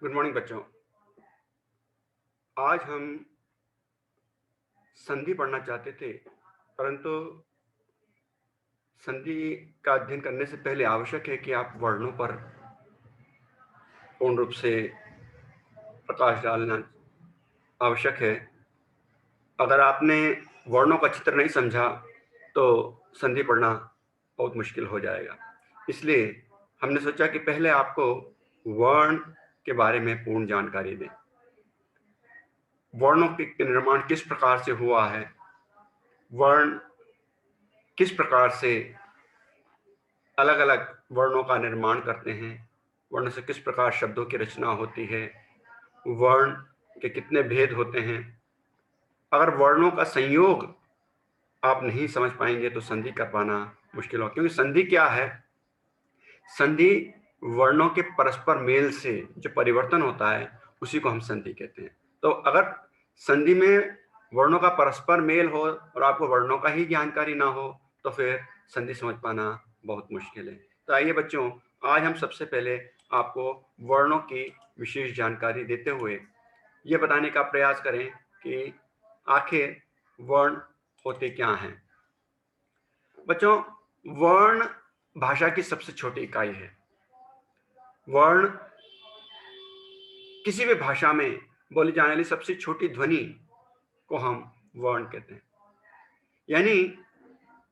Good morning बच्चों। आज हम संधि पढ़ना चाहते थे, परंतु संधि का अध्ययन करने से पहले आवश्यक है कि आप वर्णों पर पूर्ण रूप से प्रकाश डालना आवश्यक है। अगर आपने वर्णों का चित्र नहीं समझा तो संधि पढ़ना बहुत मुश्किल हो जाएगा। इसलिए हमने सोचा कि पहले आपको वर्ण के बारे में पूर्ण जानकारी दें। वर्णों के निर्माण किस प्रकार से हुआ है, वर्ण किस प्रकार से अलग अलग वर्णों का निर्माण करते हैं, वर्ण से किस प्रकार शब्दों की रचना होती है, वर्ण के कितने भेद होते हैं। अगर वर्णों का संयोग आप नहीं समझ पाएंगे तो संधि कर पाना मुश्किल हो, क्योंकि संधि क्या है? संधि वर्णों के परस्पर मेल से जो परिवर्तन होता है उसी को हम संधि कहते हैं। तो अगर संधि में वर्णों का परस्पर मेल हो और आपको वर्णों का ही जानकारी ना हो तो फिर संधि समझ पाना बहुत मुश्किल है। तो आइए बच्चों, आज हम सबसे पहले आपको वर्णों की विशेष जानकारी देते हुए ये बताने का प्रयास करें कि आखिर वर्ण होते क्या हैं। बच्चों, वर्ण भाषा की सबसे छोटी इकाई है। वर्ण किसी भी भाषा में बोली जाने वाली सबसे छोटी ध्वनि को हम वर्ण कहते हैं। यानी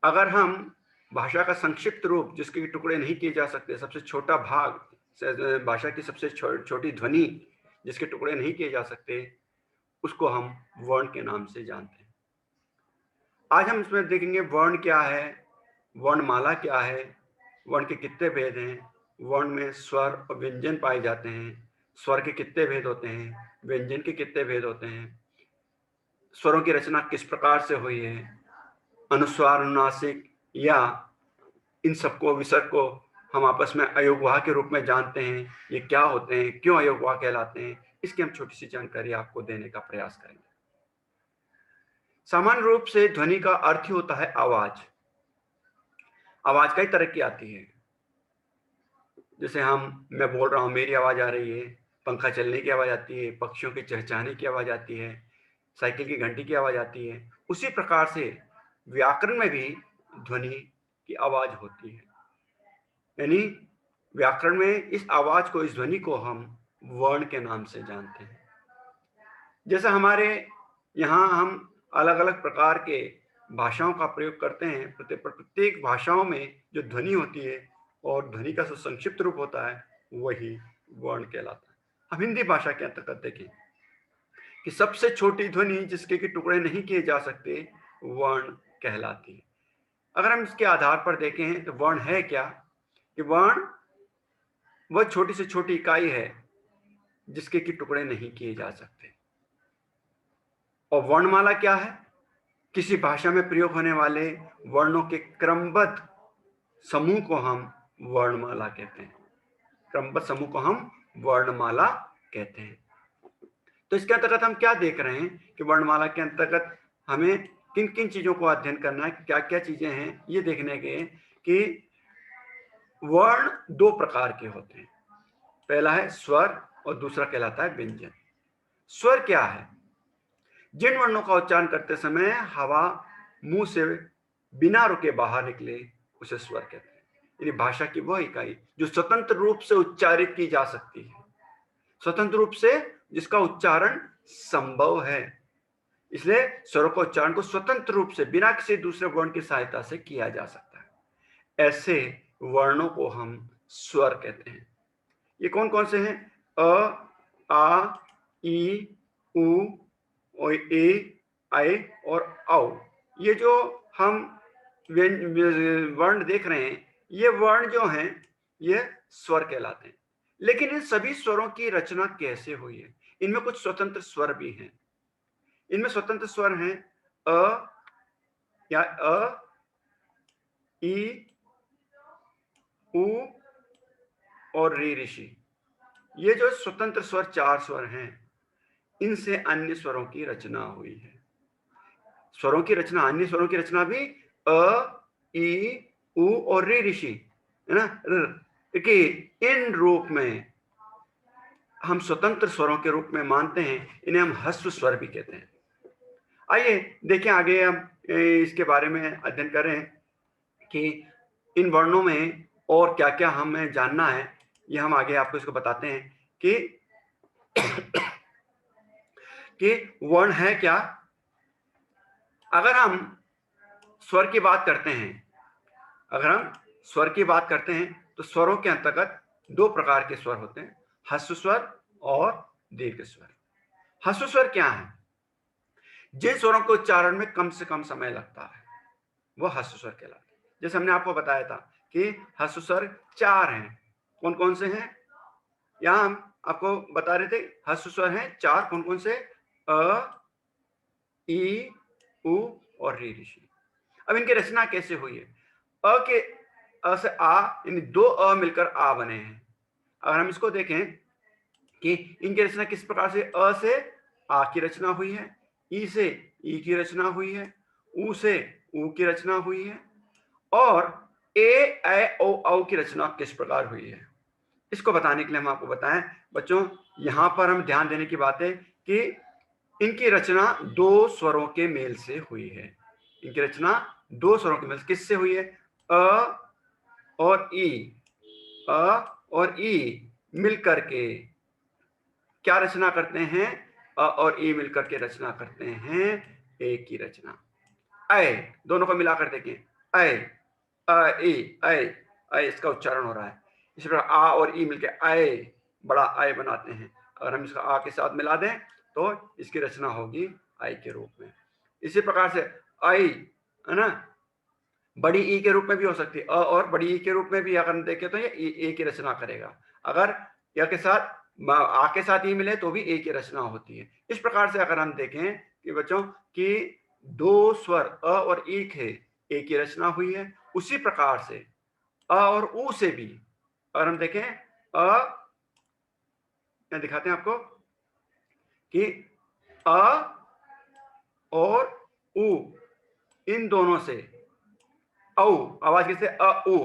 अगर हम भाषा का संक्षिप्त रूप, जिसके टुकड़े नहीं किए जा सकते, सबसे छोटा भाग, भाषा की सबसे छोटी ध्वनि जिसके टुकड़े नहीं किए जा सकते, उसको हम वर्ण के नाम से जानते हैं। आज हम इसमें देखेंगे वर्ण क्या है, वर्णमाला क्या है, वर्ण के कितने भेद हैं, वर्ण में स्वर और व्यंजन पाए जाते हैं, स्वर के कितने भेद होते हैं, व्यंजन के कितने भेद होते हैं, स्वरों की रचना किस प्रकार से हुई है, अनुस्वार, अनुनासिक या इन सबको, विसर्ग को हम आपस में अयोगवाह के रूप में जानते हैं, ये क्या होते हैं, क्यों अयोगवाह कहलाते हैं, इसकी हम छोटी सी जानकारी आपको देने का प्रयास करेंगे। सामान्य रूप से ध्वनि का अर्थ ही होता है आवाज। आवाज कई तरह की आती है। जैसे मैं बोल रहा हूँ, मेरी आवाज आ रही है, पंखा चलने की आवाज आती है, पक्षियों के चहचहाने की आवाज आती है, साइकिल की घंटी की आवाज आती है। उसी प्रकार से व्याकरण में भी ध्वनि की आवाज होती है। यानी व्याकरण में इस आवाज को, इस ध्वनि को हम वर्ण के नाम से जानते हैं। जैसे हमारे यहाँ हम अलग अलग प्रकार के भाषाओं का प्रयोग करते हैं, प्रत्येक भाषाओं में जो ध्वनि होती है और ध्वनि का जो संक्षिप्त रूप होता है वही वर्ण कहलाता है। हम हिंदी भाषा के अंतर्गत देखें कि सबसे छोटी ध्वनि जिसके कि टुकड़े नहीं किए जा सकते, वर्ण कहलाती है। अगर हम इसके आधार पर देखें तो वर्ण है क्या? कि वर्ण वह छोटी से छोटी इकाई है जिसके कि टुकड़े नहीं किए जा सकते। और वर्णमाला क्या है? किसी भाषा में प्रयोग होने वाले वर्णों के क्रमबद्ध समूह को हम वर्णमाला कहते हैं। क्रमबद्ध समूह को हम वर्णमाला कहते हैं। तो इसके अंतर्गत हम क्या देख रहे हैं कि वर्णमाला के अंतर्गत हमें किन किन चीजों को अध्ययन करना है, क्या क्या चीजें हैं, ये देखने के कि वर्ण दो प्रकार के होते हैं। पहला है स्वर और दूसरा कहलाता है व्यंजन। स्वर क्या है? जिन वर्णों का उच्चारण करते समय हवा मुंह से बिना रुके बाहर निकले उसे स्वर कहते हैं। यानी भाषा की वह इकाई जो स्वतंत्र रूप से उच्चारित की जा सकती है, स्वतंत्र रूप से जिसका उच्चारण संभव है। इसलिए स्वरों का उच्चारण को स्वतंत्र रूप से बिना किसी दूसरे वर्ण की सहायता से किया जा सकता है। ऐसे वर्णों को हम स्वर कहते हैं। ये कौन कौन से हैं? अ, आ, ई, उ, ए, आई और औ। ये जो हम वर्ण देख रहे हैं, ये वर्ण जो हैं ये स्वर कहलाते हैं। लेकिन इन सभी स्वरों की रचना कैसे हुई है? इनमें कुछ स्वतंत्र स्वर भी हैं। इनमें स्वतंत्र स्वर हैं अ या अ, ई, उ और री ऋषि। ये जो स्वतंत्र स्वर, चार स्वर हैं, इनसे अन्य स्वरों की रचना हुई है। स्वरों की रचना, अन्य स्वरों की रचना भी अ, ई, उ और री ऋषि, है ना, कि इन रूप में हम स्वतंत्र स्वरों के रूप में मानते हैं, इन्हें हम ह्रस्व स्वर भी कहते हैं। आइए देखें आगे हम इसके बारे में अध्ययन करें कि इन वर्णों में और क्या क्या हमें जानना है। ये हम आगे आपको इसको बताते हैं कि वर्ण है क्या। अगर हम स्वर की बात करते हैं, तो स्वरों के अंतर्गत दो प्रकार के स्वर होते हैं, ह्रस्व स्वर और दीर्घ स्वर। ह्रस्व स्वर क्या है? जिन स्वरों के उच्चारण में कम से कम समय लगता है वो ह्रस्व स्वर कहलाते हैं। जैसे हमने आपको बताया था कि ह्रस्व स्वर 4 हैं। कौन कौन से हैं? यहाँ हम आपको बता रहे थे ह्रस्व स्वर हैं 4। कौन कौन से? अ, ई, उ और री ऋषि। अब इनकी रचना कैसे हुई है? अ से आ, यानी 2 अ मिलकर आ बने हैं। अगर हम इसको देखें कि इनकी रचना किस प्रकार से, अ से आ की रचना हुई है, ई से ई की रचना हुई है, उ से उ की रचना हुई है, और ए ओ औ की रचना किस प्रकार हुई है, इसको बताने के लिए हम आपको बताएं। बच्चों, यहां पर हम ध्यान देने की बात है कि इनकी रचना 2 स्वरों के मेल से हुई है। इनकी रचना 2 स्वरों के मेल किससे हुई है? अ और ई, अ और ई मिलकर के क्या रचना करते हैं? अ और ई मिलकर के रचना करते हैं ए की रचना। ऐ, दोनों को मिलाकर देखें, ऐ, अ ई, ऐ, इसका उच्चारण हो रहा है। इसी प्रकार आ और ई मिलकर ऐ, बड़ा ऐ बनाते हैं। अगर हम इसका आ के साथ मिला दें तो इसकी रचना होगी आई के रूप में। इसी प्रकार से आई, है ना, बड़ी ई के रूप में भी हो सकती है। अ और बड़ी ई के रूप में भी अगर हम देखें तो ये ए की रचना करेगा। अगर या के साथ आ के साथ ई मिले तो भी ए की रचना होती है। इस प्रकार से अगर हम देखें कि बच्चों कि 2 स्वर अ और ई के ए की रचना हुई है, उसी प्रकार से अ और उ से भी अगर हम देखें, क्या दिखाते हैं आपको कि अ और उ, इन दोनों से औ, आवाज कैसे? अ उ,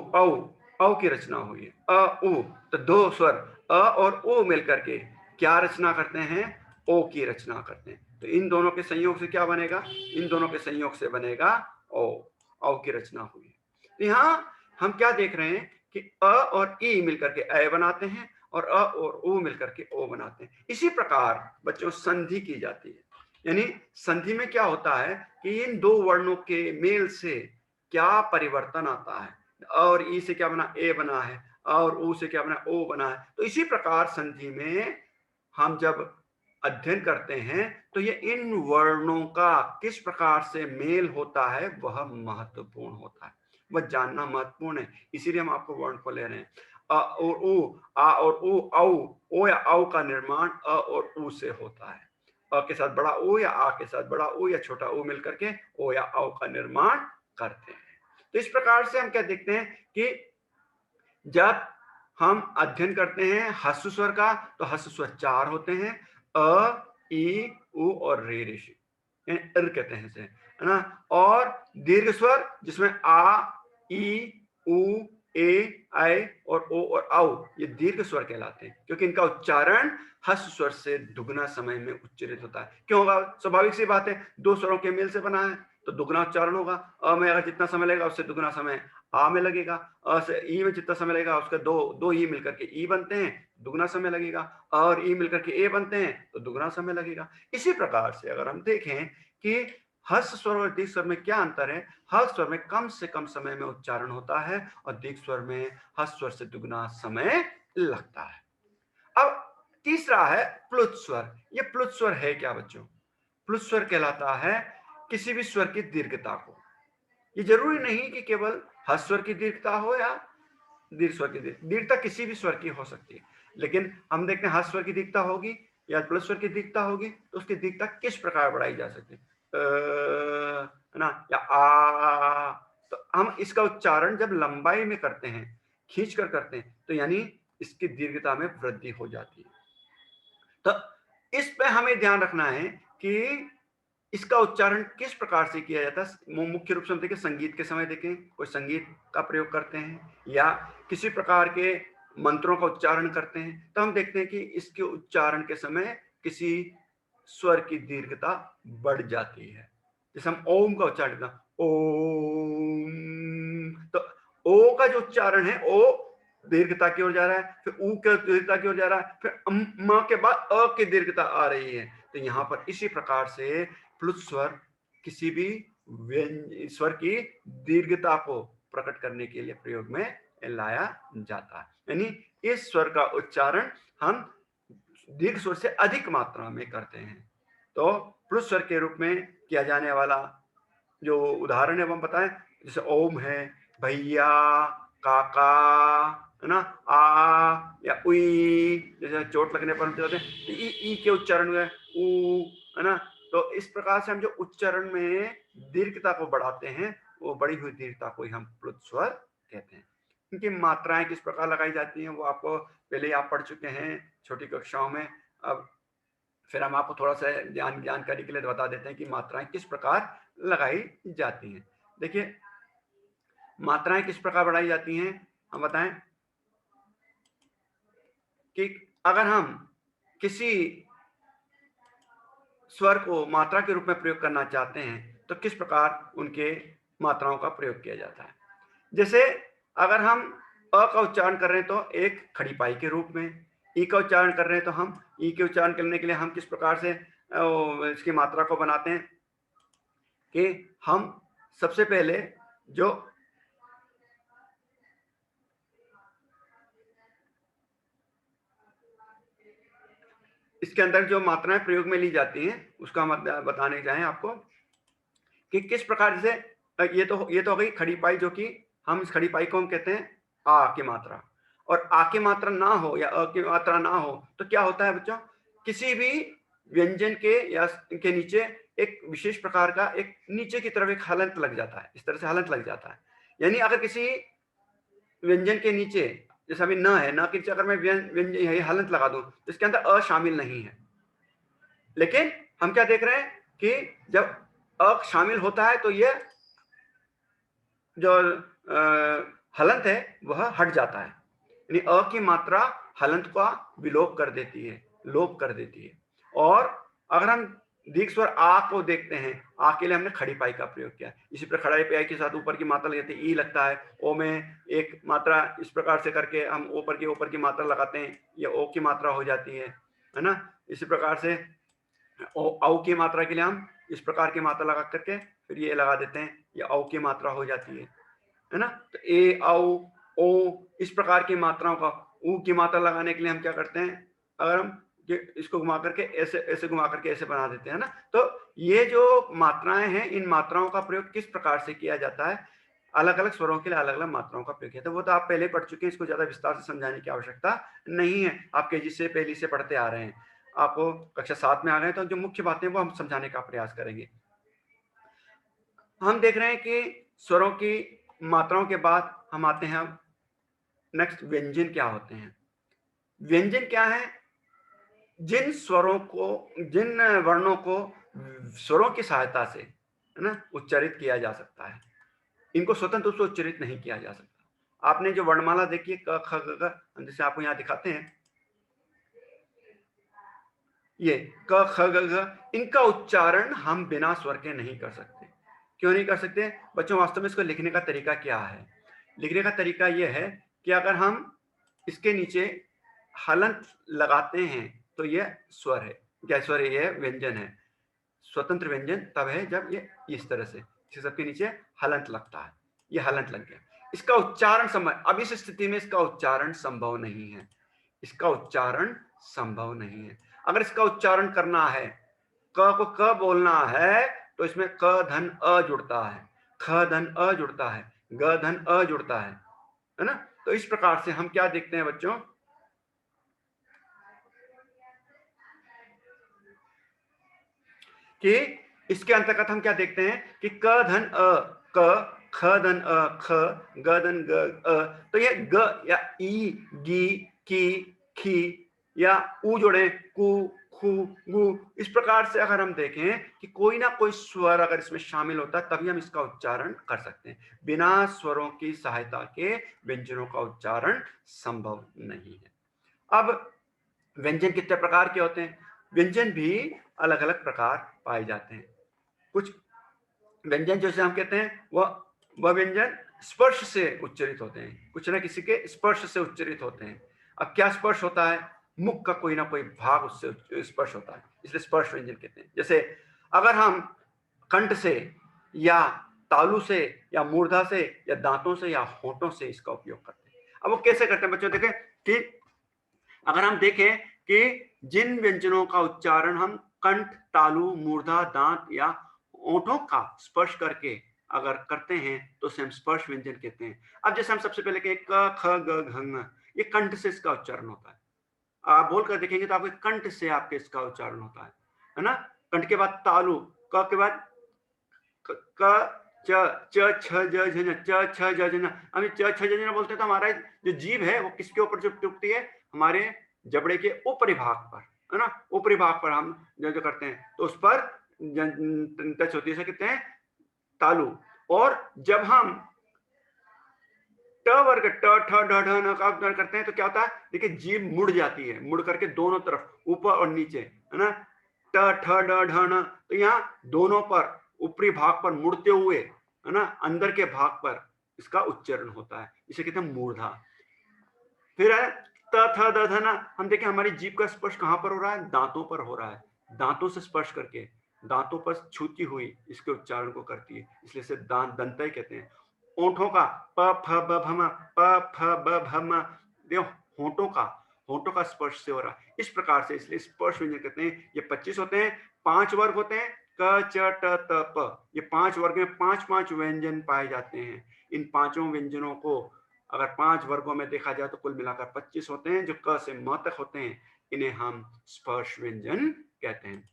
औ की रचना हुई है। अ उ, तो 2 स्वर अ और उ मिलकर के क्या रचना करते हैं? ओ की रचना करते हैं। तो इन दोनों के संयोग से क्या बनेगा? इन दोनों के संयोग से बनेगा ओ, औ की रचना हुई है। तो यहां हम क्या देख रहे हैं कि अ और ई मिलकर के ऐ बनाते हैं और अ और उ मिलकर के ओ बनाते हैं। इसी प्रकार बच्चों संधि की जाती है। यानी संधि में क्या होता है कि इन 2 वर्णों के मेल से क्या परिवर्तन आता है। और ई से क्या बना? ए बना है, और उ से क्या बना? ओ बना है। तो इसी प्रकार संधि में हम जब अध्ययन करते हैं तो ये इन वर्णों का किस प्रकार से मेल होता है वह महत्वपूर्ण होता है, वह जानना महत्वपूर्ण है। इसीलिए हम आपको वर्ण को ले रहे हैं। अ और उ, आ और उ, औ, ओ या औ का निर्माण अ और उ से होता है। अ के साथ बड़ा उ या आ के साथ बड़ा उ या छोटा उ मिलकर के ओ या औ का निर्माण करते हैं। तो इस प्रकार से हम क्या देखते हैं कि जब हम अध्ययन करते हैं ह्रस्व स्वर का तो ह्रस्व स्वर 4 होते हैं, अ, ई, उ और रे ऋषि, इर कहते हैं इसे, है ना। और दीर्घ स्वर जिसमें आ, ई, उ, ए, ऐ और ओ और औ, ये दीर्घ स्वर कहलाते हैं क्योंकि इनका उच्चारण ह्रस्व स्वर से दुगना समय में उच्चारित होता है। क्यों होगा? स्वाभाविक सी बात है, 2 स्वरों के मेल से बना है तो दुगना उच्चारण होगा। अ में अगर जितना समय लगेगा उससे दुगना समय आ में लगेगा। अ से ई में जितना समय लगेगा उसका दो ई मिलकर के ई बनते हैं, दुगना समय लगेगा। और ई मिलकर के ए बनते हैं तो दुगना समय लगेगा। इसी प्रकार से अगर हम देखें कि ह्रस्व स्वर और दीर्घ स्वर में क्या अंतर है, ह्रस्व स्वर में कम से कम समय में उच्चारण होता है और दीर्घ स्वर में ह्रस्व स्वर से दुगना समय लगता है। अब तीसरा है प्लुत स्वर। ये प्लुत स्वर है क्या बच्चों? प्लुत स्वर कहलाता है किसी भी स्वर की दीर्घता को। ये जरूरी नहीं कि केवल ह्रस्व स्वर की दीर्घता हो या दीर्घ स्वर की दीर्घता किसी भी स्वर की हो सकती है, लेकिन हम देखते हैं ह्रस्व स्वर की दीर्घता होगी या प्लुत स्वर की दीर्घता होगी तो उसकी दीर्घता किस प्रकार बढ़ाई जा सकती है, है ना, या आ। तो हम इसका उच्चारण जब लंबाई में करते हैं, खींच कर करते हैं, तो यानी इसकी दीर्घता में वृद्धि हो जाती है। तो इस पे हमें ध्यान रखना है कि इसका उच्चारण किस प्रकार से किया जाता है। मुख्य रूप से हम देखें संगीत के समय, देखें कोई संगीत का प्रयोग करते हैं या किसी प्रकार के मंत्रों का उच्चारण करते हैं तो हम देखते हैं कि इसके उच्चारण के समय किसी स्वर की दीर्घता बढ़ जाती है। जैसे हम ओम का उच्चारण करते हैं, ओम, तो ओ का जो उच्चारण है ओ दीर्घता की ओर जा रहा है, फिर ऊ के दीर्घता की ओर जा रहा है, फिर म के बाद अ की दीर्घता आ रही है। तो यहाँ पर इसी प्रकार से प्लुत स्वर किसी भी स्वर की दीर्घता को प्रकट करने के लिए प्रयोग में लाया जाता है। यानी इस स्वर का उच्चारण हम दीर्घ स्वर से अधिक मात्रा में करते हैं। तो प्लुत स्वर के रूप में किया जाने वाला जो उदाहरण है वो हम बताएं, जैसे ओम है, भैया, काका, है ना, आ या उई, जैसे चोट लगने पर हम कहते हैं ई के उच्चारण में ऊ, है ना। तो इस प्रकार से हम जो उच्चारण में दीर्घता को बढ़ाते हैं वो बढ़ी हुई दीर्घता को ही हम प्लुत स्वर कहते हैं। इनकी मात्राएं किस प्रकार लगाई जाती हैं वो आपको पहले ही आप पढ़ चुके हैं छोटी कक्षाओं में। अब फिर हम आपको थोड़ा सा जानकारी के लिए बता देते हैं कि मात्राएं किस प्रकार लगाई जाती हैं। देखिए मात्राएं किस प्रकार बढ़ाई जाती हैं, हम बताएं कि अगर हम किसी स्वर को मात्रा के रूप में प्रयोग करना चाहते हैं तो किस प्रकार उनके मात्राओं का प्रयोग किया जाता है। जैसे अगर हम अ का उच्चारण कर रहे हैं तो एक खड़ी पाई के रूप में, ई का उच्चारण कर रहे हैं तो हम ई के उच्चारण करने के लिए हम किस प्रकार से इसकी मात्रा को बनाते हैं कि हम सबसे पहले जो इसके अंदर जो मात्राएं प्रयोग में ली जाती हैं उसका हम बताने जाएं आपको कि किस प्रकार से ये तो हो गई खड़ी पाई, जो कि हम इस खड़ी पाई को हम कहते हैं आ की मात्रा। और आ की मात्रा ना हो या अ की मात्रा ना हो तो क्या होता है बच्चों, किसी भी व्यंजन के या के नीचे एक विशेष प्रकार का एक नीचे की तरफ एक हलंत लग जाता है, इस तरह से हलंत लग जाता है। यानी अगर किसी व्यंजन के नीचे जैसे अभी न है, न के नीचे अगर मैं व्यंजन हलंत लगा दूं तो इसके अंदर अ शामिल नहीं है, लेकिन हम क्या देख रहे हैं कि जब अ शामिल होता है तो ये जो हलंत है वह हट जाता है, यानी अ की मात्रा हलंत का विलोप कर देती है, लोप कर देती है। और अगर हम दीर्घ स्वर आ को देखते हैं, आ के लिए हमने खड़ी पाई का प्रयोग किया, इसी प्रकार खड़ी पाई के साथ ऊपर की मात्रा लगाते हैं, ई लगता है, ओ में एक मात्रा इस प्रकार से करके हम ऊपर की मात्रा लगाते हैं, ये ओ की मात्रा हो जाती है ना। इसी प्रकार से औ की मात्रा के लिए हम इस प्रकार की मात्रा लगा करके फिर ये लगा देते हैं, ये औ की मात्रा हो जाती है ना। तो ए औ ओ इस प्रकार की मात्राओं का ऊ की मात्रा लगाने के लिए हम क्या करते हैं, अगर हम इसको घुमा करके ऐसे घुमा करके ऐसे बना देते हैं ना। तो ये जो मात्राएं हैं इन मात्राओं का प्रयोग किस प्रकार से किया जाता है, अलग अलग स्वरों के लिए अलग अलग मात्राओं का प्रयोग किया, तो वो तो आप पहले पढ़ चुके हैं, इसको ज्यादा विस्तार से समझाने की आवश्यकता नहीं है, आप केजी से पहली से पढ़ते आ रहे हैं, आपको कक्षा 7 में आ गए तो जो मुख्य बातें वो हम समझाने का प्रयास करेंगे। हम देख रहे हैं कि स्वरों की मात्राओं के बाद हम आते हैं अब नेक्स्ट व्यंजन क्या होते हैं। व्यंजन क्या है, जिन स्वरों को जिन वर्णों को स्वरों की सहायता से है ना उच्चारित किया जा सकता है, इनको स्वतंत्र रूप से उच्चारित नहीं किया जा सकता। आपने जो वर्णमाला देखी है क ख ग घ, जैसे आपको यहाँ दिखाते हैं ये क ख ग घ, इनका उच्चारण हम बिना स्वर के नहीं कर सकते। क्यों नहीं कर सकते बच्चों, वास्तव में इसको लिखने का तरीका क्या है। लिखने का तरीका यह है कि अगर हम इसके नीचे हलंत लगाते हैं तो यह स्वर है, क्या स्वर है, यह व्यंजन है। स्वतंत्र व्यंजन तब है जब ये इस तरह से सबके नीचे हलंत लगता है, ये हलंत लग गया, इसका उच्चारण संभव, अब इस स्थिति में इसका उच्चारण संभव नहीं है, इसका उच्चारण संभव नहीं है। अगर इसका उच्चारण करना है, क को क बोलना है तो इसमें क धन अ जुड़ता है, ख धन अ जुड़ता है, ग धन अ जुड़ता है ना। तो इस प्रकार से हम क्या देखते हैं बच्चों कि इसके अंतर्गत हम क्या देखते हैं कि क धन अ क, ख धन अ ख, ग धन ग अ, तो ये ग या ई गी की खी या ऊ जोड़े कु, खु, गु। इस प्रकार से अगर हम देखें कि कोई ना कोई स्वर अगर इसमें शामिल होता है तभी हम इसका उच्चारण कर सकते हैं। बिना स्वरों की सहायता के व्यंजनों का उच्चारण संभव नहीं है। अब व्यंजन कितने प्रकार के होते हैं? व्यंजन भी अलग अलग प्रकार पाए जाते हैं। कुछ व्यंजन जैसे हम कहते हैं वह व्यंजन स्पर्श से उच्चरित होते हैं, कुछ ना किसी के स्पर्श से उच्चरित होते हैं। अब क्या स्पर्श होता है? मुख का कोई ना कोई भाग उससे स्पर्श होता है, इसलिए स्पर्श व्यंजन कहते हैं। जैसे अगर हम कंठ से या तालु से या मूर्धा से या दांतों से या होठों से इसका उपयोग करते हैं। अब वो कैसे करते हैं बच्चों? देखें कि अगर हम देखें कि जिन व्यंजनों का उच्चारण हम कंठ, तालु, मूर्धा, दांत या ओंठों का स्पर्श करके अगर करते हैं तो उसे हम स्पर्श व्यंजन कहते हैं। अब जैसे हम सबसे पहले कहें क, ख, ग, घ, ङ, ये कंठ से इसका उच्चारण होता है। आप बोलकर देखेंगे तो आपके कंठ से आपके इसका उच्चारण होता है ना? कंठ के बाद तालु, क के बाद क, च, छ, ज, झ, ञ, च, छ, ज, झ, ञ। हम च, छ, ज, ञ बोलते हैं तो हमारा जो जीभ है वो किसके ऊपर जो टूटती है? हमारे जबड़े के ऊपरी भाग पर, है ना? ऊपरी भाग पर हम जो करते हैं तो उस पर टच होती है, इसे कहते हैं तालु। और जब हम ट वर्ग ट, ठ, ढ, ढ, न का उच्चारण करते हैं तो क्या होता है? देखिए जीभ मुड़ जाती है, मुड़ करके दोनों तरफ, ऊपर और नीचे, है ना? ट, ठ, ड, ढ, न। तो यहाँ दोनों पर, ऊपरी भाग पर मुड़ते हुए, है ना, अंदर के भाग पर इसका उच्चारण होता है, इसे कहते हैं मूर्धा। फिर है त, थ, द, ध, न। हम देखें हमारी जीभ का स्पर्श कहां पर हो रहा है? दांतों पर हो रहा है। दांतों से स्पर्श करके, दांतों पर छूती हुई इसके उच्चारण को करती है, इसलिए इसे दांत दंतई कहते हैं। ओंठों का प, फ, ब, भ, म, प, फ, ब, भ, म। देखो होंठों का स्पर्श से हो रहा है, इस प्रकार से, इसलिए स्पर्श व्यंजन कहते हैं। ये 25 होते हैं, 5 वर्ग होते हैं, क, च, ट, त, प। ये 5 वर्ग में 5-5 व्यंजन पाए जाते हैं। इन पांचों व्यंजनों को अगर 5 वर्गों में देखा जाए तो कुल मिलाकर 25 होते हैं, जो क से म तक होते हैं। इन्हें हम स्पर्श व्यंजन कहते हैं।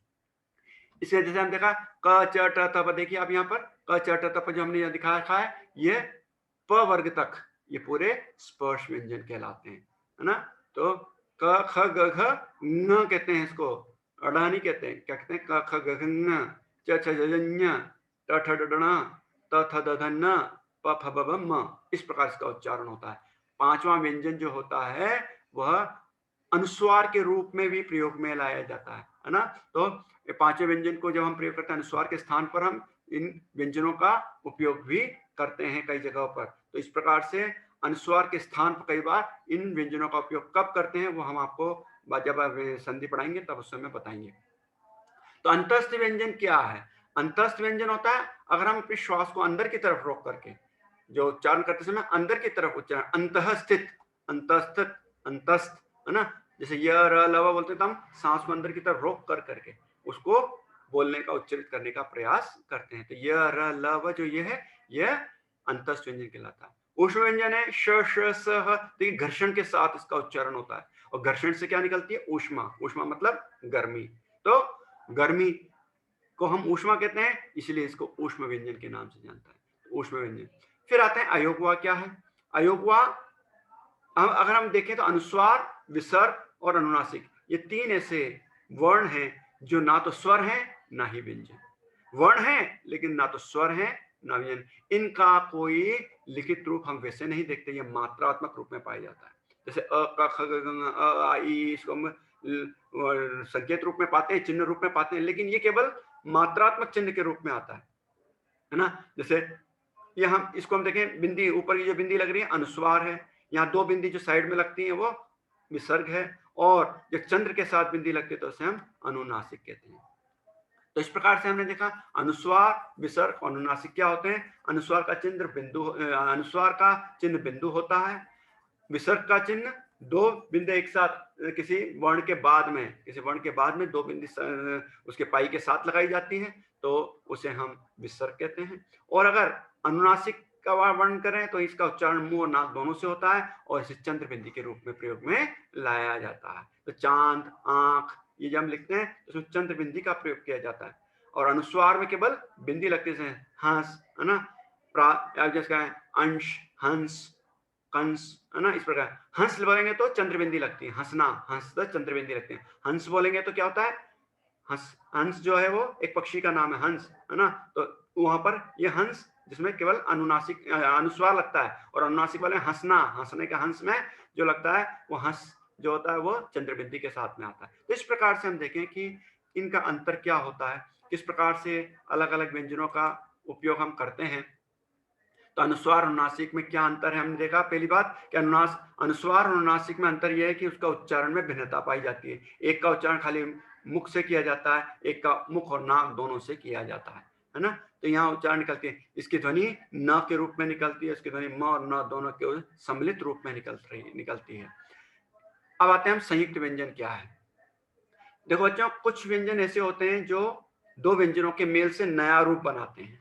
इसलिए जैसे हम देखा क, च, ट, त, प। देखिए आप यहाँ पर क, च, ट, त, प जो हमने यहाँ दिखा है, ये प वर्ग तक ये पूरे स्पर्श व्यंजन कहलाते हैं, है ना? तो क, ख, ग, घ, ङ कहते हैं इसको, अडानी कहते हैं। क्या कहते हैं? क, ख, ग, घ, ङ, च, छ, ज, ञ, ट, ठ, ड, ढ, ण, त, थ, द, ध, न, प, फ, ब, भ, म। इस प्रकार इसका उच्चारण होता है। पांचवा व्यंजन जो होता है वह अनुस्वार के रूप में भी प्रयोग में लाया जाता है ना? तो ये पांचवें व्यंजन को जब हम प्रयोग करते हैं अनुस्वार के स्थान पर, हम इन व्यंजनों का उपयोग भी करते हैं कई जगहों पर। तो इस प्रकार से अनुस्वार के स्थान पर कई बार इन व्यंजनों का उपयोग कब करते हैं वो हम आपको जब संधि पढ़ाएंगे तब उस समय बताएंगे। तो अंतस्थ व्यंजन क्या है? अंतस्थ व्यंजन होता है अगर हम अपने श्वास को अंदर की तरफ रोक करके जो उच्चारण करते समय अंदर की तरफ उच्चारण, अंतःस्थित, अंतस्थित, अंतस्थ, है ना? जैसे य, र, ल, व बोलते हैं तो हम सांस को अंदर की तरफ रोक कर करके उसको बोलने का, उच्चारित करने का प्रयास करते हैं। तो य, र, ल, व जो ये है, यह अंतस्थ व्यंजन कहलाता है। ऊष्म व्यंजन है श, श, स, ह। तो ये घर्षण के साथ इसका उच्चारण होता है, और घर्षण से क्या निकलती है? ऊष्मा। ऊष्मा मतलब गर्मी। तो गर्मी को हम ऊष्मा कहते हैं, इसलिए इसको ऊष्म व्यंजन के नाम से जानता है, ऊष्म व्यंजन। फिर आते हैं अयोगवा। क्या है अयोगवा? अगर हम देखें तो अनुस्वार, विसर्ग और अनुनासिक, ये 3 ऐसे वर्ण हैं जो ना तो स्वर हैं ना ही व्यंजन। वर्ण हैं लेकिन ना तो स्वर हैं ना व्यंजन। इनका कोई लिखित रूप हम वैसे नहीं देखते, ये मात्रात्मक रूप में पाया जाता है। जैसे अ, क, ख, ग, घ, अ, आ, ई, इसको हम संकेत रूप में पाते हैं, चिन्ह रूप में पाते हैं, लेकिन ये केवल मात्रात्मक चिन्ह के रूप में आता है ना? जैसे ये हम इसको हम देखें, बिंदी ऊपर की जो बिंदी लग रही है अनुस्वार है, यहाँ 2 बिंदी जो साइड में लगती है वो विसर्ग है, और जो चंद्र के साथ बिंदी लगती है तो उसे हम अनुनासिक कहते हैं। तो इस प्रकार से हमने देखा अनुस्वार, विसर्ग और अनुनासिक क्या होते हैं। अनुस्वार का चिन्ह बिंदु, अनुस्वार का चिन्ह बिंदु होता है। विसर्ग का चिन्ह 2 बिंदु एक साथ किसी वर्ण के बाद में 2 बिंदु उसके पाई के साथ लगाई जाती है, तो उसे हम विसर्ग कहते हैं। और अगर अनुनासिक का वर्णन करें तो इसका उच्चारण मुंह और नाक दोनों से होता है, और इसे चंद्र बिंदी के रूप में प्रयोग में लाया जाता है। तो चांद, आंख, ये जब हम लिखते हैं तो उसमें चंद्र बिंदी का प्रयोग किया जाता है। और अनुस्वार में केवल बिंदी लगती है, हंस, है ना, जैसे अंश, हंस, कंस, है ना, इस प्रकार। हंस बोलेंगे तो चंद्रबिंदी लगती है, हंसना, हंस तो चंद्रबिंदी लगती है। हंस बोलेंगे तो क्या होता है, हंस, हंस जो है वो एक पक्षी का नाम है, हंस, है ना। तो वहां पर ये हंस जिसमें केवल अनुनासिक अनुस्वार लगता है, और अनुनासिक वाले हंसना, हंसने के हंस में जो लगता है वो हंस जो होता है वो चंद्रबिंदी के साथ में आता है। तो इस प्रकार से हम देखें कि इनका अंतर क्या होता है, किस प्रकार से अलग अलग व्यंजनों का उपयोग हम करते हैं। तो अनुस्वार अनुनासिक में क्या अंतर है, हमने देखा पहली बात कि अनुस्वार और अनुनासिक में अंतर यह है कि उसका उच्चारण में भिन्नता पाई जाती है। एक का उच्चारण खाली मुख से किया जाता है, एक का मुख और नाक दोनों से किया जाता है ना। तो यहाँ उच्चारण निकलती है, इसकी ध्वनि न के रूप में निकलती है, इसकी ध्वनि म और न दोनों के सम्मिलित रूप में निकलती है। अब आते हैं हम संयुक्त व्यंजन क्या है। देखो बच्चों, कुछ व्यंजन ऐसे होते हैं जो दो व्यंजनों के मेल से नया रूप बनाते हैं,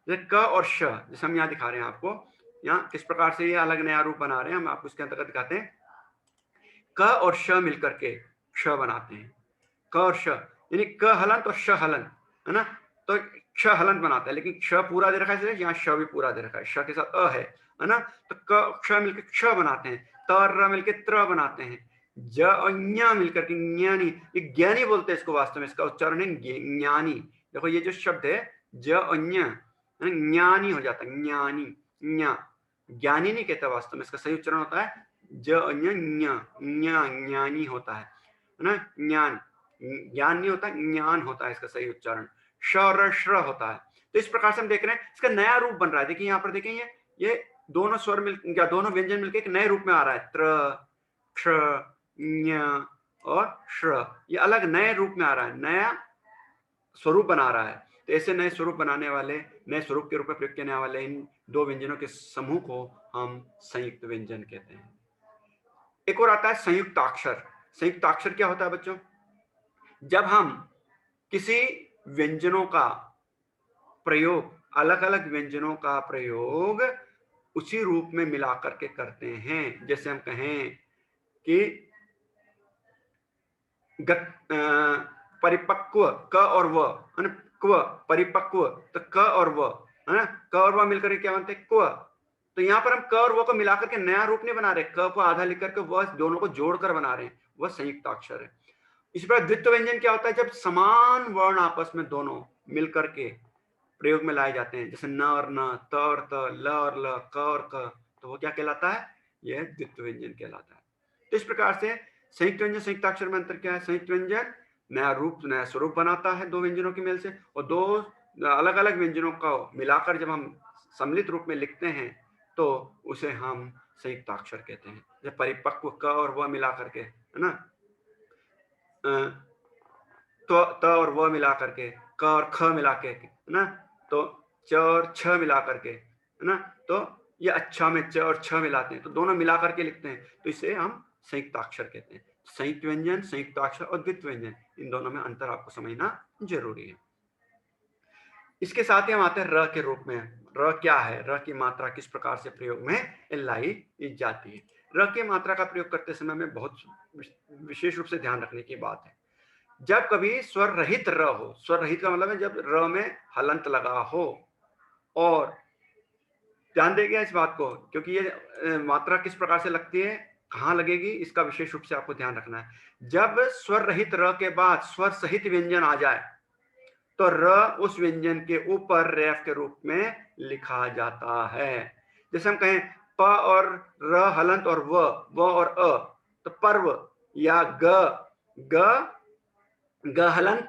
जैसे क और श, जैसे हम यहाँ दिखा रहे हैं आपको, यहाँ किस प्रकार से ये अलग नया रूप बना रहे हैं, हम आपको इसके अंतर्गत दिखाते हैं। क और श मिलकर के श बनाते हैं, क और श, यानी क हलंत और श हलंत, है ना। तो श हलंत बनाता है, लेकिन श पूरा दे रखा है, यहाँ श भी पूरा दे रखा है, श के साथ अ है ना। तो क श मिलकर क्ष बनाते हैं, त और र मिलकर त्र बनाते हैं, ज और ञ मिलकर के ज्ञानी, ये ज्ञानी बोलते हैं इसको, वास्तव में इसका उच्चारण है ज्ञानी। देखो ये जो शब्द है ज और ञ, ज्ञानी हो जाता है, ज्ञानी, ज्ञानी नहीं कहता, वास्तव में इसका सही उच्चारण होता है ज ज्ञानी होता है ना। ज्ञान, ज्ञान नहीं होता, ज्ञान होता है इसका सही उच्चारण। श और श्र होता है। तो इस प्रकार से हम देख रहे हैं इसका नया रूप बन रहा है। देखिए यहाँ पर देखें, ये दोनों स्वर मिल या दोनों व्यंजन मिलकर एक नए रूप में आ रहा है, त्र, क्ष, ञ और श्र, ये अलग नए रूप में आ रहा है, नया स्वरूप बना रहा है। तो ऐसे नए स्वरूप बनाने वाले, नए स्वरूप के रूप में प्रयोग करने वाले इन दो व्यंजनों के समूह को हम संयुक्त व्यंजन कहते हैं। एक और आता है संयुक्ताक्षर। संयुक्ताक्षर क्या होता है बच्चों, जब हम किसी व्यंजनों का प्रयोग, अलग अलग व्यंजनों का प्रयोग उसी रूप में मिलाकर के करते हैं। जैसे हम कहें कि परिपक्व, क और व, है ना, क्व, परिपक्व, तो क और व, है ना, क और व मिलकर के क्या बनते हैं, क्व। तो यहाँ पर हम क और व को मिलाकर के नया रूप नहीं बना रहे, क को आधा लिख करके व दोनों को जोड़कर बना रहे हैं, वह संयुक्ताक्षर है। इसी प्रकार द्वित्व व्यंजन क्या होता है, जब समान वर्ण आपस में दोनों मिलकर के प्रयोग में लाए जाते हैं, जैसे न और न, त और त, ल और ल, क और क, तो वो क्या कहलाता है, यह द्वित्व व्यंजन कहलाता है। तो इस प्रकार से संयुक्त व्यंजन संयुक्ताक्षर में अंतर क्या है, संयुक्त व्यंजन नया रूप, नया स्वरूप बनाता है दो व्यंजनों के मेल से, और दो अलग अलग व्यंजनों को मिलाकर जब हम सम्मिलित रूप में लिखते हैं तो उसे हम संयुक्ताक्षर कहते हैं। जब परिपक्व क और व मिला करके, है ना, तो त और व मिला करके, क और ख मिला के, है ना, तो च और छ मिला करके, है ना, तो ये अच्छा में च और छ मिलाते हैं तो दोनों मिला करके लिखते हैं, तो इसे हम संयुक्ताक्षर कहते हैं। संयुक्त व्यंजन, संयुक्ताक्षर और द्वित्व व्यंजन, इन दोनों में अंतर आपको समझना जरूरी है। इसके साथ ही हम आते हैं र के रूप में। र क्या है, र की मात्रा किस प्रकार से प्रयोग में लाई जाती है। र की मात्रा का प्रयोग करते समय में बहुत विशेष रूप से ध्यान रखने की बात है। जब कभी स्वर रहित र हो, स्वर रहित का मतलब है जब र में हलंत लगा हो, और ध्यान देंगे इस बात को, क्योंकि ये मात्रा किस प्रकार से लगती है, कहाँ लगेगी, इसका विशेष रूप से आपको ध्यान रखना है। जब स्वर रहित र के बाद स्वर सहित व्यंजन आ जाए तो र उस व्यंजन के ऊपर रेफ के रूप में लिखा जाता है। जैसे हम कहें प और र हलंत और व और अ, तो पर्व, या ग हलंत,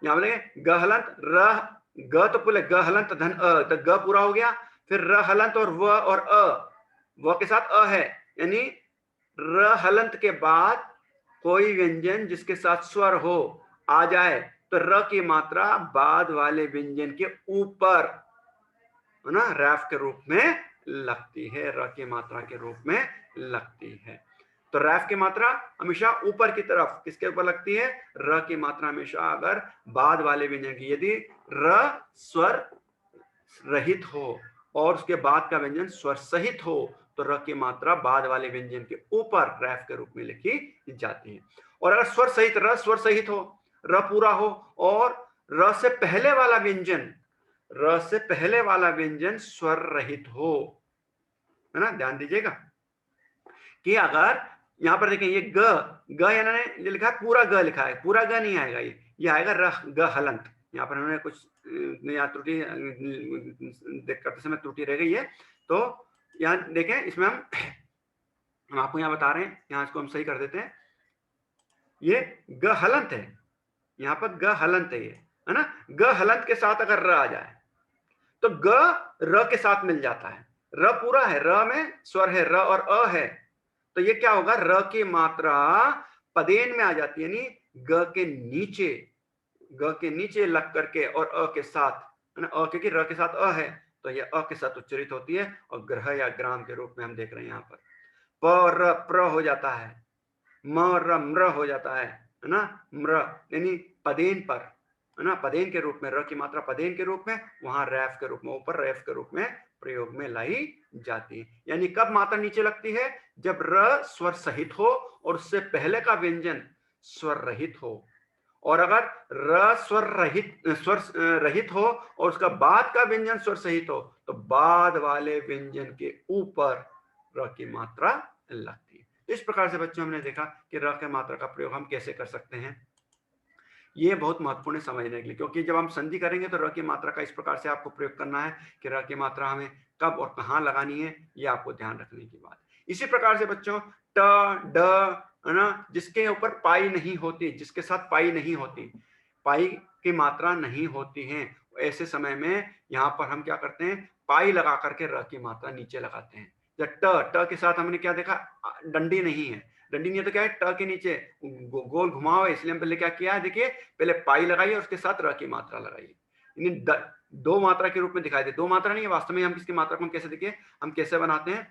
यहाँ बोलेंगे ग हलंत, र ग तो पूरे ग हलंत धन अ, तो ग पूरा हो गया, फिर र हलंत और व और अ, व के साथ अ है, यानी र हलंत के बाद कोई व्यंजन जिसके साथ स्वर हो आ जाए तो र की मात्रा बाद वाले व्यंजन के ऊपर, है ना, रैफ के रूप में लगती है, र की मात्रा के रूप में लगती है। तो रैफ की मात्रा हमेशा ऊपर की तरफ किसके ऊपर लगती है, र की मात्रा हमेशा अगर बाद वाले व्यंजन की, यदि र स्वर रहित हो और उसके बाद का व्यंजन स्वर सहित हो तो र की मात्रा बाद वाले व्यंजन के ऊपर रैफ के रूप में लिखी जाती है। और अगर स्वर सहित, र स्वर सहित हो, र पूरा हो, और र से पहले वाला व्यंजन, र से पहले वाला व्यंजन स्वर रहित हो, है ना, ध्यान दीजिएगा, कि अगर यहाँ पर देखें ये ग यानी ये लिखा है पूरा ग लिखा है, पूरा ग नहीं आएगा, ये आएगा रह ग हलंत। यहाँ पर उन्होंने कुछ यहाँ त्रुटि करते समय त्रुटि रह गई है, तो यहाँ देखें इसमें हम आपको यहाँ बता रहे हैं, यहाँ इसको हम सही कर देते हैं। ये ग हलंत है, यहाँ पर ग हलंत है, ये है ना। ग हलंत के साथ अगर र आ जाए तो ग र के साथ मिल जाता है, र पूरा है, र में स्वर है, र और अ है, तो ये क्या होगा, र की मात्रा पदेन में आ जाती है, यानी ग के नीचे लग करके और अ के साथ, है ना, अ क्योंकि र के साथ अ है तो ये अ के साथ उच्चरित होती है, और ग्रह या ग्राम के रूप में हम देख रहे हैं यहाँ पर प र प्र हो जाता है, म र म्र हो जाता है ना, म्र यानी पदेन पर, है ना, पदेन के रूप में, र की मात्रा पदेन के रूप में, वहां रैफ के रूप में, ऊपर रैफ के रूप में प्रयोग में लाई जाती है। यानी कब मात्रा नीचे लगती है, जब र स्वर सहित हो और उससे पहले का व्यंजन स्वर रहित हो, और अगर र स्वर रहित हो और उसका बाद का व्यंजन स्वर सहित हो तो बाद वाले व्यंजन के ऊपर र की मात्रा लगती है। इस प्रकार से बच्चों हमने देखा कि र की मात्रा का प्रयोग हम कैसे कर सकते हैं। ये बहुत महत्वपूर्ण है समझने के लिए, क्योंकि जब हम संधि करेंगे तो र की मात्रा का इस प्रकार से आपको प्रयोग करना है कि र की मात्रा हमें कब और कहाँ लगानी है, ये आपको ध्यान रखने की बात। इसी प्रकार से बच्चों ट ड, है ना, जिसके ऊपर पाई नहीं होती, जिसके साथ पाई नहीं होती, पाई की मात्रा नहीं होती है, ऐसे समय में यहाँ पर हम क्या करते हैं, पाई लगा करके र की मात्रा नीचे लगाते हैं। जब ट के साथ हमने क्या देखा, डंडी नहीं है, डंडी नहीं है तो क्या है, ट के नीचे गोल घुमाव है, इसलिए हम पहले क्या किया है, देखिए पहले पाई लगाई और उसके साथ र की मात्रा लगाई, दो मात्रा के रूप में दिखाई दे, दो मात्रा नहीं है वास्तव में, हम किसकी मात्रा को हम कैसे देखिए, हम कैसे बनाते हैं,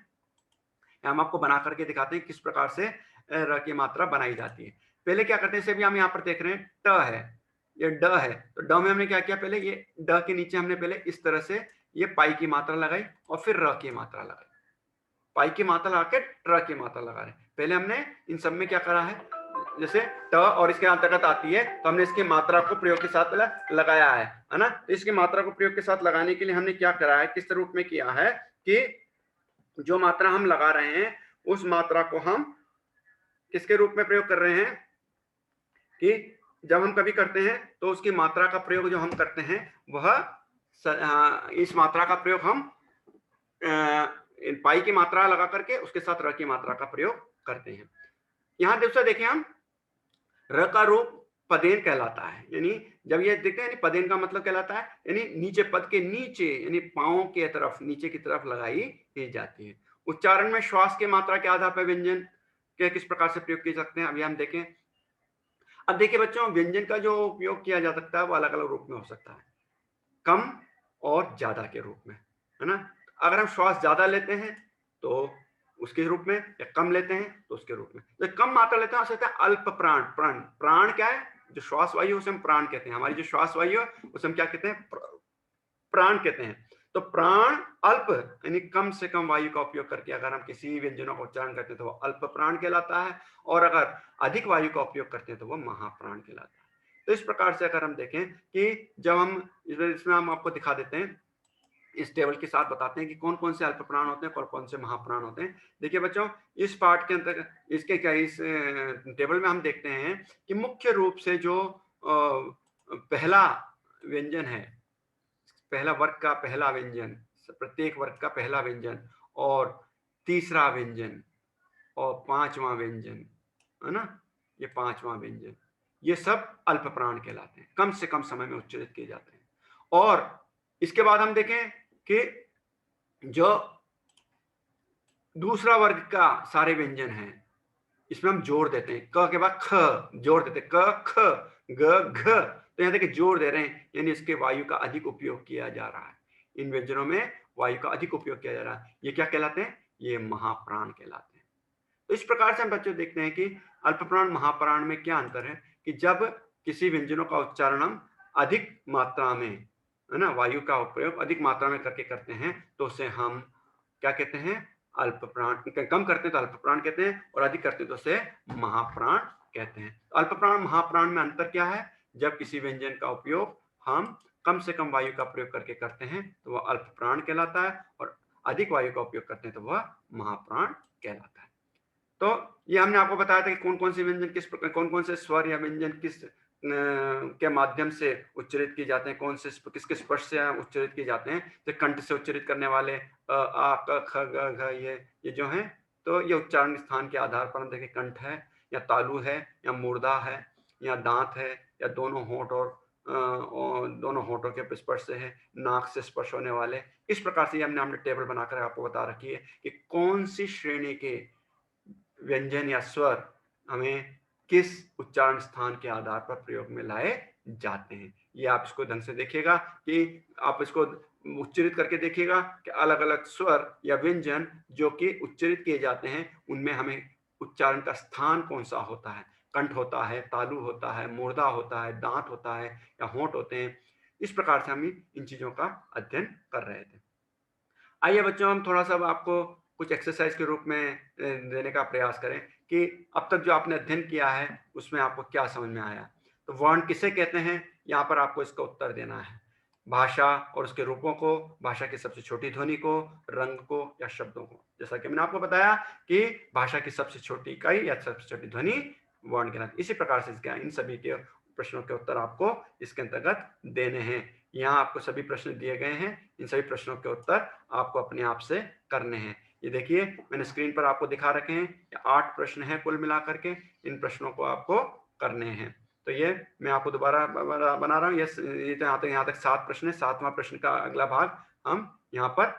हम आपको बना करके दिखाते हैं किस प्रकार से र की मात्रा बनाई जाती है। पहले क्या करते हैं, जैसे भी हम यहाँ पर देख रहे हैं ट है, ये ड है, तो ड में हमने क्या किया, पहले ये ड के नीचे हमने पहले इस तरह से ये पाई की मात्रा लगाई और फिर र की मात्रा लगाई, पाई की मात्रा लगा के ट्र की मात्रा लगा रहे। पहले हमने इन सब में क्या करा है, जैसे ट और इसके अंतर्गत आती है तो हमने इसकी मात्रा को प्रयोग के साथ लगाया है ना। तो इसकी मात्रा को प्रयोग के साथ लगाने के लिए हमने क्या करा है, किस रूप में किया है कि जो मात्रा हम लगा रहे हैं उस मात्रा को हम किसके रूप में प्रयोग कर रहे हैं, कि जब हम कभी करते हैं तो उसकी मात्रा का प्रयोग जो हम करते हैं वह इस मात्रा का प्रयोग हम पाई की मात्रा लगा करके उसके साथ र की मात्रा का प्रयोग करते हैं। यहाँ दूसरा देखें हम, र का रूप पदेन कहलाता है, यानी जब ये देखते हैं पदेन का मतलब कहलाता है यानी नीचे, पद के नीचे यानी पांव के तरफ, नीचे की तरफ लगाई जाती है। उच्चारण में श्वास के मात्रा के आधार पर व्यंजन के किस प्रकार से प्रयोग किए सकते हैं, अभी हम देखें। अब देखिए बच्चों, व्यंजन का जो उपयोग किया जा सकता है वो अलग अलग रूप में हो सकता है, कम और ज्यादा के रूप में, है ना। अगर हम श्वास ज्यादा लेते हैं तो उसके रूप में, या कम लेते हैं तो उसके रूप में। तो कम मात्रा लेते हैं उसे अल्प प्राण, प्राण क्या है, जो श्वास वायु उसे हम प्राण कहते हैं, हमारी जो श्वास वायु है उसे हम क्या कहते हैं, प्राण कहते हैं। तो प्राण अल्प यानी कम से कम वायु का उपयोग करके अगर हम किसी व्यंजनों का उच्चारण करते हैं तो वो अल्प प्राण कहलाता है, और अगर अधिक वायु का उपयोग करते हैं तो वो महाप्राण कहलाता है। तो इस प्रकार से अगर हम देखें कि जब हम इसमें हम आपको दिखा देते हैं, इस टेबल के साथ बताते हैं कि कौन कौन से अल्प प्राण होते हैं, कौन कौन से महाप्राण होते हैं। देखिए बच्चों, इस पार्ट के अंदर इसके क्या, इस टेबल में हम देखते हैं कि मुख्य रूप से जो पहला व्यंजन है, पहला वर्ग का पहला व्यंजन, प्रत्येक वर्ग का पहला व्यंजन, और तीसरा व्यंजन और पांचवा व्यंजन, है ना, ये पांचवा व्यंजन, ये सब अल्प प्राण कहलाते हैं, कम से कम समय में उच्चारित किए जाते हैं। और इसके बाद हम देखें कि जो दूसरा वर्ग का सारे व्यंजन हैं इसमें हम जोड़ देते हैं, क के बाद ख जोड़ देते हैं, क ख ग घ, तो यहाँ देखिए जोड़ दे रहे हैं, यानी इसके वायु का अधिक उपयोग किया जा रहा है, इन व्यंजनों में वायु का अधिक उपयोग किया जा रहा है। ये क्या कहलाते हैं, ये महाप्राण कहलाते हैं। तो इस प्रकार से हम बच्चों देखते हैं कि अल्प प्राण महाप्राण में क्या अंतर है, कि जब किसी व्यंजनों का उच्चारण हम अधिक मात्रा में, है ना, वायु का उपयोग अधिक मात्रा में करके करते हैं तो उसे हम क्या कहते हैं, अल्प प्राण। कम करते हैं तो अल्प प्राण कहते हैं, और अधिक करते हैं तो उसे महाप्राण कहते हैं। अल्प प्राण महाप्राण में अंतर क्या है, जब किसी व्यंजन का उपयोग हम कम से कम वायु का प्रयोग करके करते हैं तो वह अल्प प्राण कहलाता है, और अधिक वायु का उपयोग करते हैं तो वह महाप्राण कहलाता है। तो ये हमने आपको बताया था कि कौन-कौन से व्यंजन किस प्रकार, कौन-कौन से स्वर या व्यंजन किस के माध्यम से उच्चारित किए जाते हैं, कौन से किसके स्पर्श से उच्चारित किए जाते हैं। जैसे कंठ से उच्चारित करने वाले आ, क, ख, ग, घ, ये जो हैं, तो ये उच्चारण स्थान के आधार पर हम देखें कंठ है या तालु है या मूर्धा है या दांत है या दोनों होंठ और दोनों होंठों के स्पर्श से है, नाक से स्पर्श होने वाले। इस प्रकार से हमने टेबल बनाकर आपको बता रखी है कि कौन सी श्रेणी के व्यंजन या स्वर हमें किस उच्चारण स्थान के आधार पर प्रयोग में लाए जाते हैं। ये आप इसको ढंग से देखिएगा कि आप इसको उच्चारित करके देखिएगा कि अलग अलग स्वर या व्यंजन जो कि उच्चारित किए जाते हैं उनमें हमें उच्चारण का स्थान कौन सा होता है। कंठ होता है, तालु होता है, मूर्धा होता है, दांत होता है या होंठ होते हैं। इस प्रकार से हम इन चीजों का अध्ययन कर रहे थे। आइए बच्चों, हम थोड़ा सा आपको कुछ एक्सरसाइज के रूप में देने का प्रयास करें कि अब तक जो आपने अध्ययन किया है उसमें आपको क्या समझ में आया। तो वर्ण किसे कहते हैं, यहाँ पर आपको इसका उत्तर देना है। भाषा और उसके रूपों को, भाषा की सबसे छोटी ध्वनि को, रंग को या शब्दों को। जैसा कि मैंने आपको बताया कि भाषा की सबसे छोटी इकाई या सबसे छोटी ध्वनि वर्ण कहलाती है। इसी प्रकार से इसका इन सभी के प्रश्नों के उत्तर आपको इसके अंतर्गत देने हैं। यहाँ आपको सभी प्रश्न दिए गए हैं, इन सभी प्रश्नों के उत्तर आपको अपने आप से करने हैं। ये देखिए मैंने स्क्रीन पर आपको दिखा रखे हैं, 8 प्रश्न हैं कुल मिलाकर के। इन प्रश्नों को आपको करने हैं। तो ये मैं आपको दोबारा बना रहा हूँ। ये तो यहाँ तक 7 प्रश्न है। 7वां प्रश्न का अगला भाग हम यहाँ पर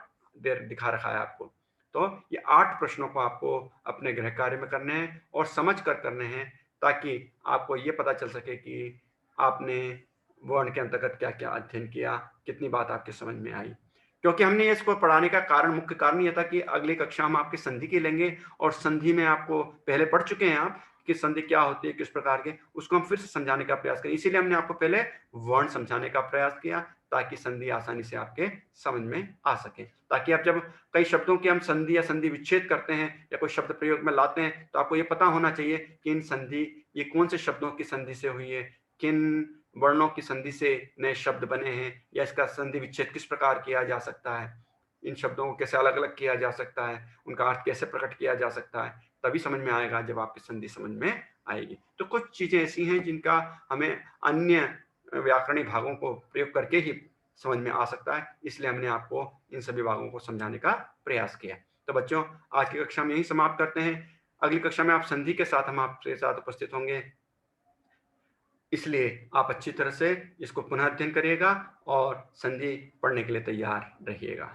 दिखा रखा है आपको। तो ये 8 प्रश्नों को आपको अपने गृह कार्य में करने हैं और समझ कर करने हैं, ताकि आपको ये पता चल सके कि आपने वर्ण के अंतर्गत क्या क्या अध्ययन किया, कितनी बात आपके समझ में आई। क्योंकि हमने इसको पढ़ाने का कारण, मुख्य कारण यह था कि अगली कक्षा हम आपकी संधि की लेंगे और संधि में आपको पहले पढ़ चुके हैं आप कि संधि क्या होती है, किस प्रकार के, उसको हम फिर से समझाने का प्रयास करें। इसीलिए हमने आपको पहले वर्ण समझाने का प्रयास किया, ताकि संधि आसानी से आपके समझ में आ सके। ताकि आप जब कई शब्दों की हम संधि या संधि विच्छेद करते हैं या कोई शब्द प्रयोग में लाते हैं, तो आपको ये पता होना चाहिए कि इन संधि, ये कौन से शब्दों की संधि से हुई है, किन वर्णों की संधि से नए शब्द बने हैं, या इसका संधि विच्छेद किस प्रकार किया जा सकता है, इन शब्दों को कैसे अलग अलग किया जा सकता है, उनका अर्थ कैसे प्रकट किया जा सकता है। तभी समझ में आएगा जब आपकी संधि समझ में आएगी। तो कुछ चीजें ऐसी हैं जिनका हमें अन्य व्याकरणीय भागों को प्रयोग करके ही समझ में आ सकता है, इसलिए हमने आपको इन सभी भागों को समझाने का प्रयास किया। तो बच्चों, आज की कक्षा में यही समाप्त करते हैं। अगली कक्षा में आप संधि के साथ हम आपके साथ उपस्थित होंगे, इसलिए आप अच्छी तरह से इसको पुनः अध्ययन करिएगा और संधि पढ़ने के लिए तैयार रहिएगा।